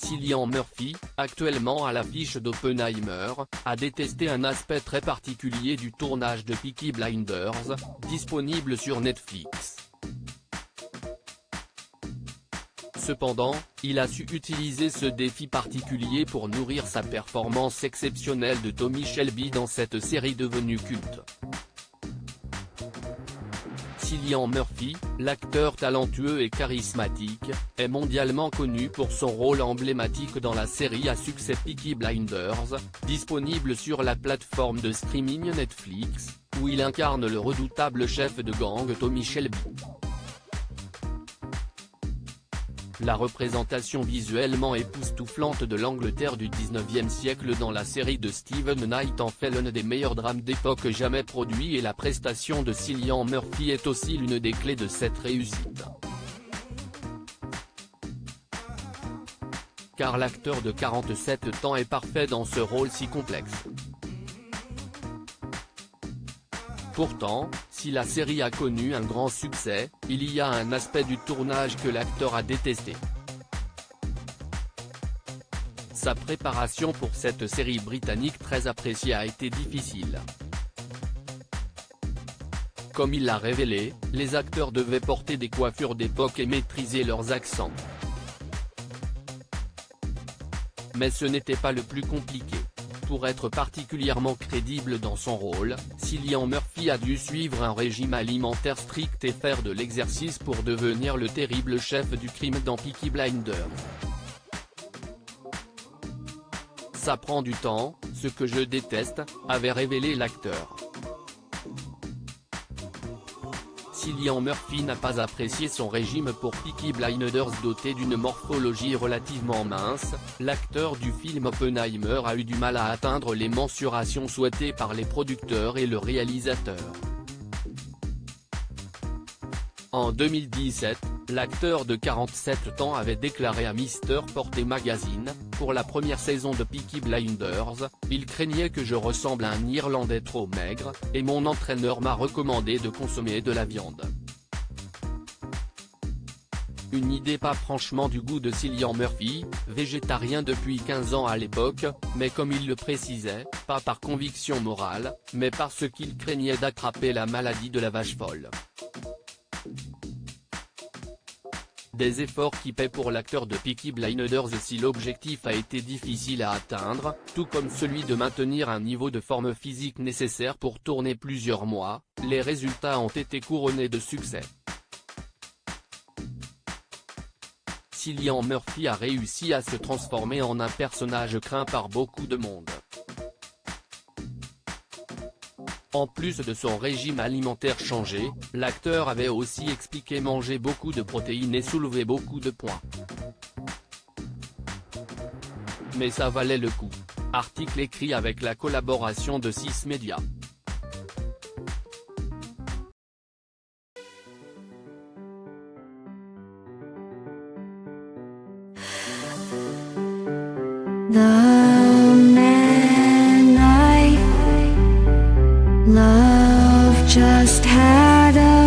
Cillian Murphy, actuellement à l'affiche d'Oppenheimer, a détesté un aspect très particulier du tournage de Peaky Blinders, disponible sur Netflix. Cependant, il a su utiliser ce défi particulier pour nourrir sa performance exceptionnelle de Tommy Shelby dans cette série devenue culte. Cillian Murphy, l'acteur talentueux et charismatique, est mondialement connu pour son rôle emblématique dans la série à succès Peaky Blinders, disponible sur la plateforme de streaming Netflix, où il incarne le redoutable chef de gang Tommy Shelby. La représentation visuellement époustouflante de l'Angleterre du XIXe siècle dans la série de Steven Knight en fait l'un des meilleurs drames d'époque jamais produits et la prestation de Cillian Murphy est aussi l'une des clés de cette réussite. Car l'acteur de 47 ans est parfait dans ce rôle si complexe. Pourtant, si la série a connu un grand succès, il y a un aspect du tournage que l'acteur a détesté. Sa préparation pour cette série britannique très appréciée a été difficile. Comme il l'a révélé, les acteurs devaient porter des coiffures d'époque et maîtriser leurs accents. Mais ce n'était pas le plus compliqué. Pour être particulièrement crédible dans son rôle, Cillian Murphy a dû suivre un régime alimentaire strict et faire de l'exercice pour devenir le terrible chef du crime dans Peaky Blinders. Ça prend du temps, ce que je déteste, avait révélé l'acteur. Cillian Murphy n'a pas apprécié son régime pour Peaky Blinders doté d'une morphologie relativement mince, l'acteur du film Oppenheimer a eu du mal à atteindre les mensurations souhaitées par les producteurs et le réalisateur. En 2017, l'acteur de 47 ans avait déclaré à Mr. Porter Magazine, pour la première saison de Peaky Blinders, il craignait que je ressemble à un Irlandais trop maigre, et mon entraîneur m'a recommandé de consommer de la viande. Une idée pas franchement du goût de Cillian Murphy, végétarien depuis 15 ans à l'époque, mais comme il le précisait, pas par conviction morale, mais parce qu'il craignait d'attraper la maladie de la vache folle. Des efforts qui paient pour l'acteur de Peaky Blinders si l'objectif a été difficile à atteindre, tout comme celui de maintenir un niveau de forme physique nécessaire pour tourner plusieurs mois, les résultats ont été couronnés de succès. Cillian Murphy a réussi à se transformer en un personnage craint par beaucoup de monde. En plus de son régime alimentaire changé, l'acteur avait aussi expliqué manger beaucoup de protéines et soulever beaucoup de poids. Mais ça valait le coup. Article écrit avec la collaboration de 6 médias. Love just had a